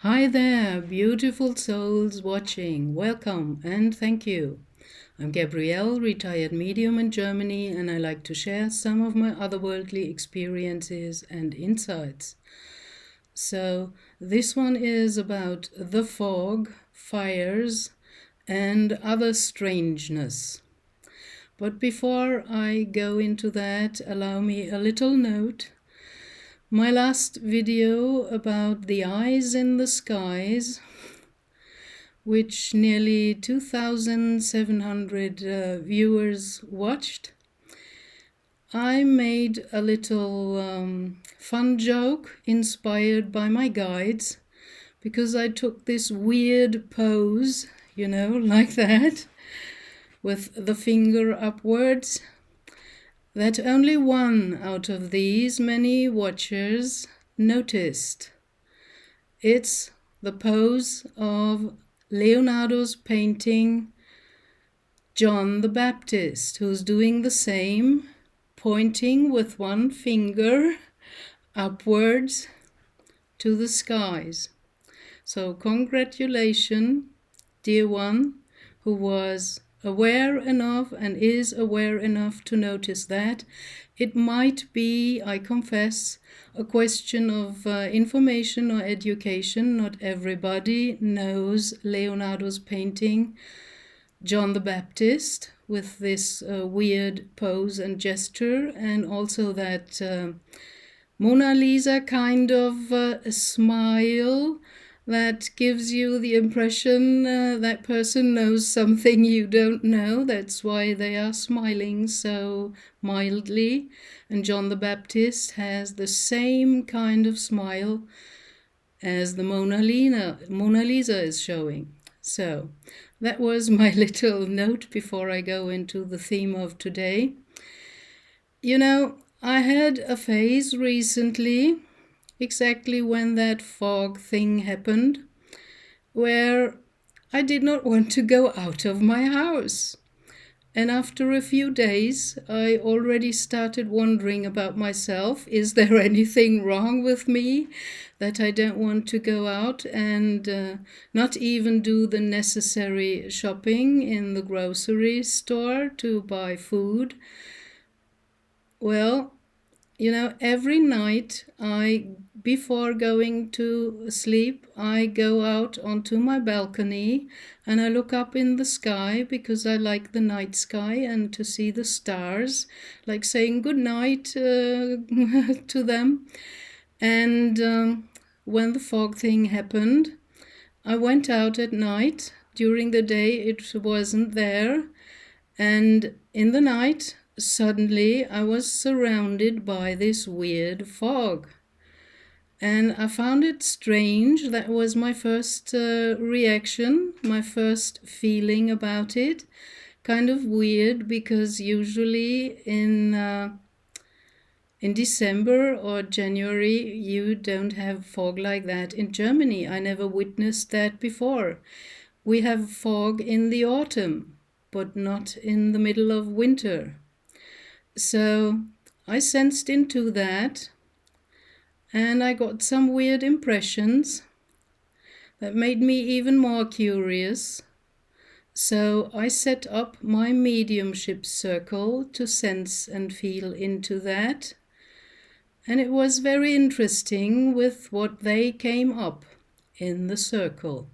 Hi there, beautiful souls watching. Welcome and thank you. I'm Gabrielle, retired medium in Germany, and I like to share some of my otherworldly experiences and insights. So, this one is about the fog, fires, and other strangeness. But before I go into that, allow me a little note. My last video about the eyes in the skies, which nearly 2,700 viewers watched, I made a little fun joke inspired by my guides, because I took this weird pose, like that, with the finger upwards, that only one out of these many watchers noticed. It's the pose of Leonardo's painting John the Baptist, who's doing the same, pointing with one finger upwards to the skies. So congratulations, dear one, who was aware enough and is aware enough to notice that. It might be, I confess, a question of information or education. Not everybody knows Leonardo's painting John the Baptist with this weird pose and gesture, and also that Mona Lisa kind of smile that gives you the impression that person knows something you don't know. That's why they are smiling so mildly. And John the Baptist has the same kind of smile as the Mona Lisa is showing. So that was my little note before I go into the theme of today. I had a phase recently, exactly when that fog thing happened, where I did not want to go out of my house. And after a few days, I already started wondering about myself. Is there anything wrong with me that I don't want to go out and not even do the necessary shopping in the grocery store to buy food? Well, every night before going to sleep, I go out onto my balcony and I look up in the sky because I like the night sky and to see the stars, like saying good night to them. And when the fog thing happened, I went out at night. During the day, it wasn't there. And in the night, suddenly I was surrounded by this weird fog. And I found it strange. That was my first reaction, my first feeling about it. Kind of weird, because usually in December or January, you don't have fog like that in Germany. I never witnessed that before. We have fog in the autumn, but not in the middle of winter. So I sensed into that, and I got some weird impressions that made me even more curious. So I set up my mediumship circle to sense and feel into that. And it was very interesting with what they came up in the circle.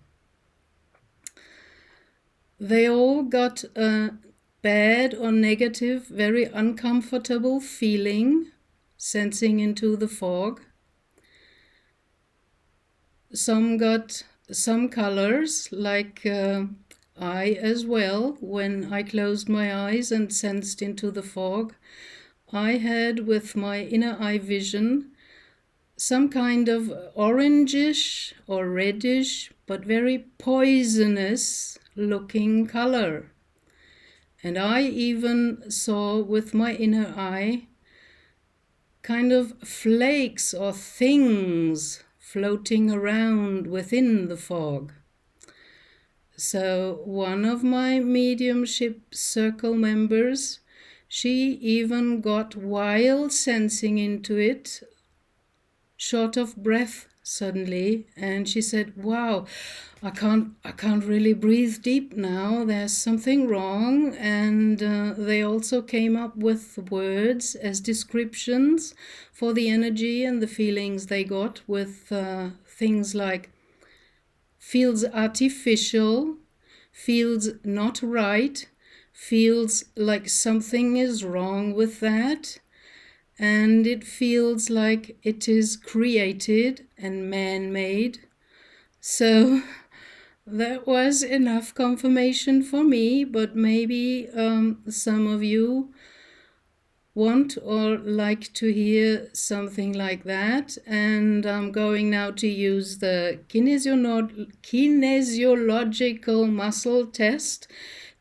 They all got a bad or negative, very uncomfortable feeling, sensing into the fog. Some got some colors, like I as well. When I closed my eyes and sensed into the fog, I had, with my inner eye vision, some kind of orangish or reddish, but very poisonous looking color. And I even saw with my inner eye kind of flakes or things floating around within the fog. So one of my mediumship circle members, she even got, while sensing into it, short of breath suddenly, and she said, "Wow, I can't really breathe deep now. There's something wrong." And they also came up with words as descriptions for the energy and the feelings they got, with things like feels artificial, feels not right, feels like something is wrong with that, and it feels like it is created and man-made. So that was enough confirmation for me, but maybe some of you want or like to hear something like that. And I'm going now to use the kinesiological muscle test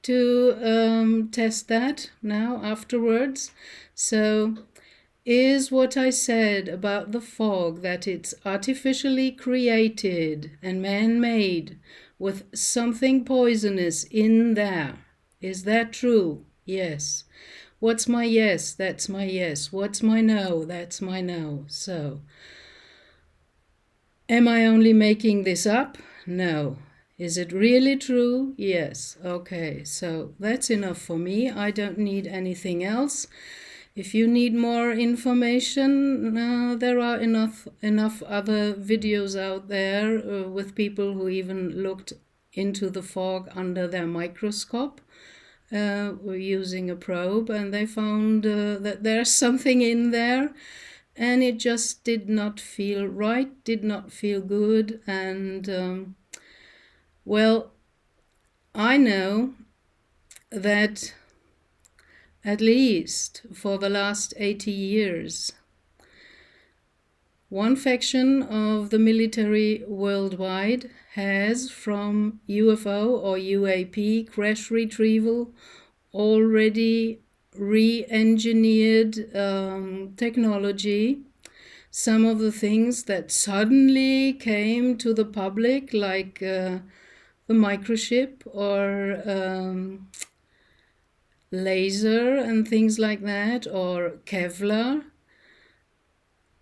to test that now afterwards. So, is what I said about the fog, that it's artificially created and man-made with something poisonous in there, is that true? Yes. What's my yes? That's my yes. What's my no? That's my no. So, am I only making this up? No. Is it really true? Yes. Okay, so that's enough for me. I don't need anything else. If you need more information, there are enough other videos out there with people who even looked into the fog under their microscope using a probe, and they found that there's something in there, and it just did not feel right, did not feel good. And well, I know that at least for the last 80 years, one faction of the military worldwide has, from UFO or UAP crash retrieval, already re-engineered technology. Some of the things that suddenly came to the public, like the microchip or laser and things like that, or Kevlar,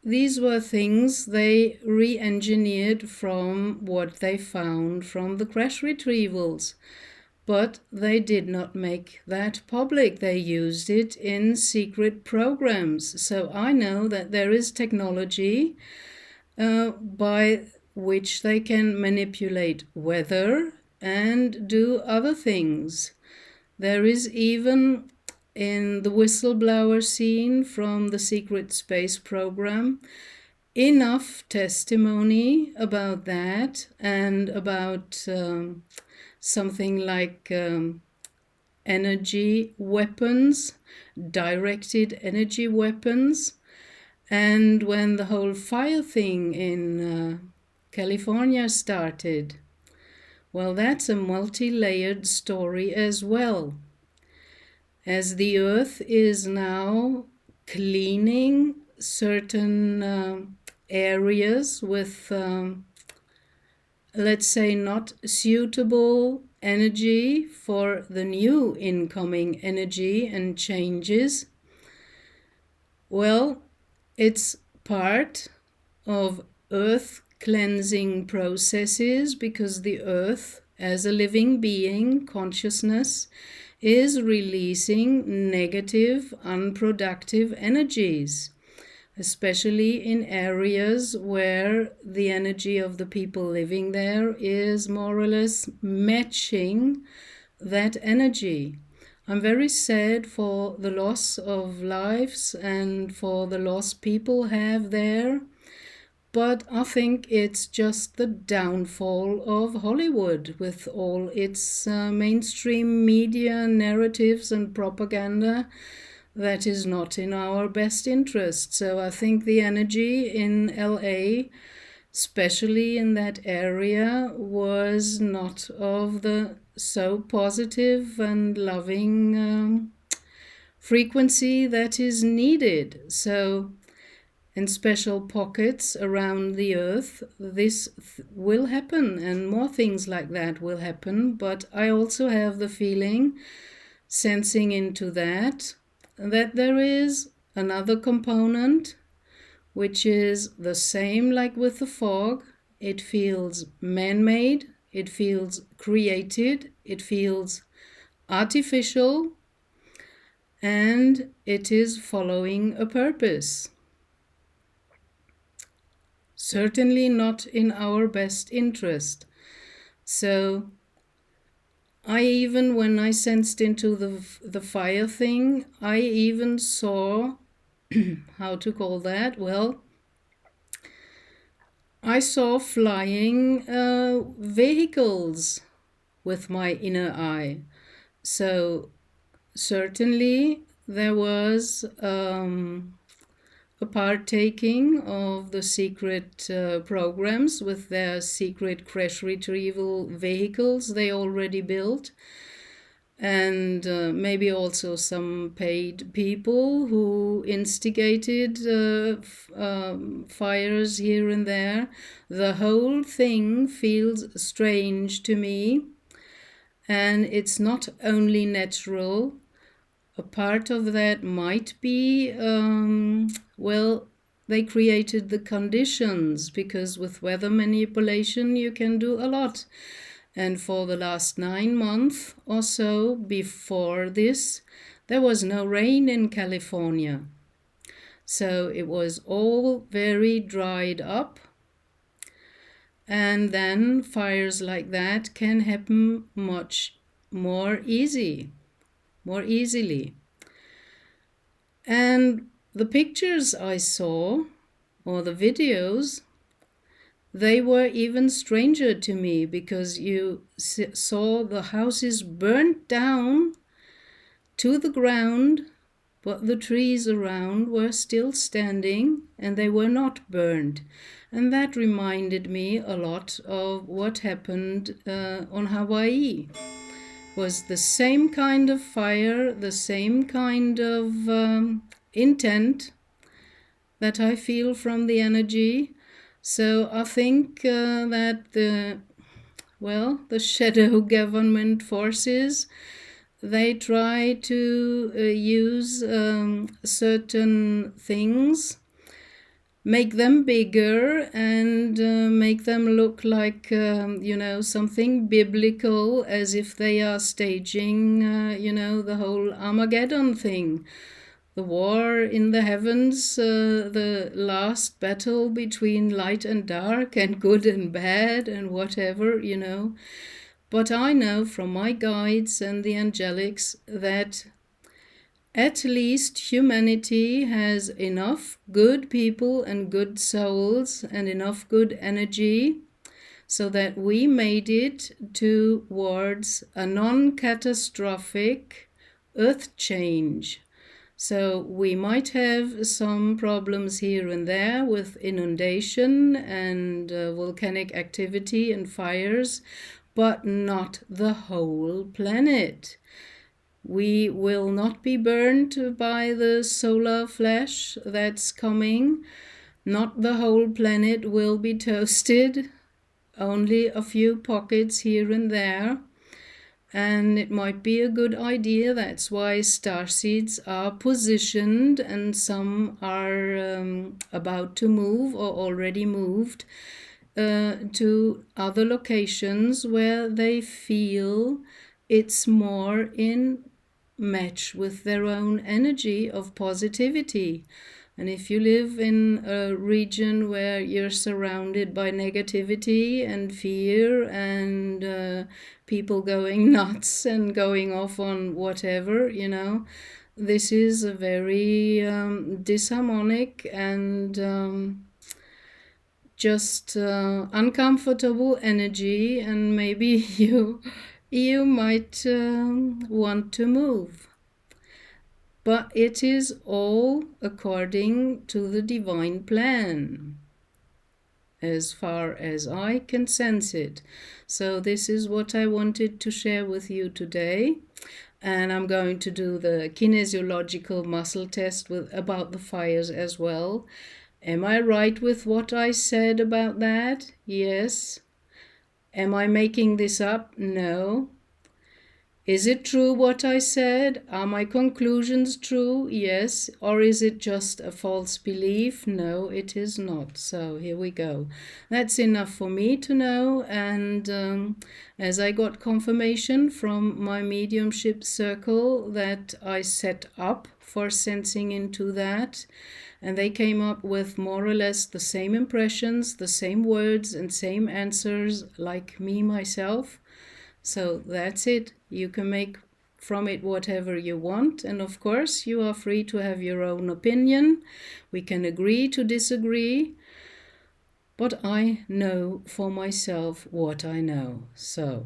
these were things they re-engineered from what they found from the crash retrievals. But they did not make that public. They used it in secret programs. So I know that there is technology by which they can manipulate weather and do other things. There is even, in the whistleblower scene from the secret space program, enough testimony about that, and about something like energy weapons, directed energy weapons. And when the whole fire thing in California started, well, that's a multi-layered story as well. As the earth is now cleaning certain areas with, let's say, not suitable energy for the new incoming energy and changes, well, it's part of earth cleansing processes, because the earth, as a living being, consciousness, is releasing negative, unproductive energies, especially in areas where the energy of the people living there is more or less matching that energy. I'm very sad for the loss of lives and for the loss people have there. But I think it's just the downfall of Hollywood, with all its mainstream media narratives and propaganda that is not in our best interest. So I think the energy in LA, especially in that area, was not of the so positive and loving frequency that is needed. So in special pockets around the earth, this will happen, and more things like that will happen. But I also have the feeling, sensing into that there is another component which is the same like with the fog. It feels man-made, it feels created, it feels artificial, and it is following a purpose. Certainly not in our best interest. So I even, when I sensed into the fire thing, I even saw, how to call that? Well, I saw flying vehicles with my inner eye. So certainly there was a partaking of the secret programs with their secret crash retrieval vehicles they already built, and maybe also some paid people who instigated fires here and there. The whole thing feels strange to me, and it's not only natural. A part of that might be, well, they created the conditions, because with weather manipulation you can do a lot. And for the last 9 months or so before this, there was no rain in California. So it was all very dried up. And then fires like that can happen much more easily. And the pictures I saw, or the videos, they were even stranger to me, because you saw the houses burnt down to the ground, but the trees around were still standing and they were not burned. And that reminded me a lot of what happened on Hawaii. Was the same kind of fire, the same kind of intent that I feel from the energy. So I think that the shadow government forces, they try to use certain things, make them bigger, and make them look like, something biblical, as if they are staging, the whole Armageddon thing. The war in the heavens, the last battle between light and dark and good and bad and whatever, But I know from my guides and the angelics that at least humanity has enough good people and good souls and enough good energy so that we made it towards a non-catastrophic earth change. So we might have some problems here and there with inundation and volcanic activity and fires, but not the whole planet. We will not be burned by the solar flash that's coming. Not the whole planet will be toasted, only a few pockets here and there. And it might be a good idea. That's why starseeds are positioned, and some are about to move or already moved to other locations where they feel it's more in match with their own energy of positivity. And if you live in a region where you're surrounded by negativity and fear and people going nuts and going off on whatever, this is a very disharmonic and just uncomfortable energy, and maybe you might want to move. But it is all according to the divine plan, as far as I can sense it. So this is what I wanted to share with you today. And I'm going to do the kinesiological muscle test about the fires as well. Am I right with what I said about that? Yes. Am I making this up? No. Is it true what I said? Are my conclusions true? Yes. Or is it just a false belief? No, it is not. So here we go. That's enough for me to know. And as I got confirmation from my mediumship circle that I set up for sensing into that, and they came up with more or less the same impressions, the same words and same answers like me myself. So that's it. You can make from it whatever you want. And of course, you are free to have your own opinion. We can agree to disagree. But I know for myself what I know. So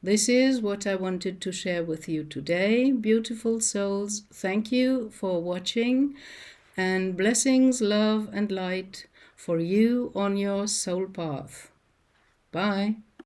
this is what I wanted to share with you today. Beautiful souls, thank you for watching. And blessings, love, and light for you on your soul path. Bye.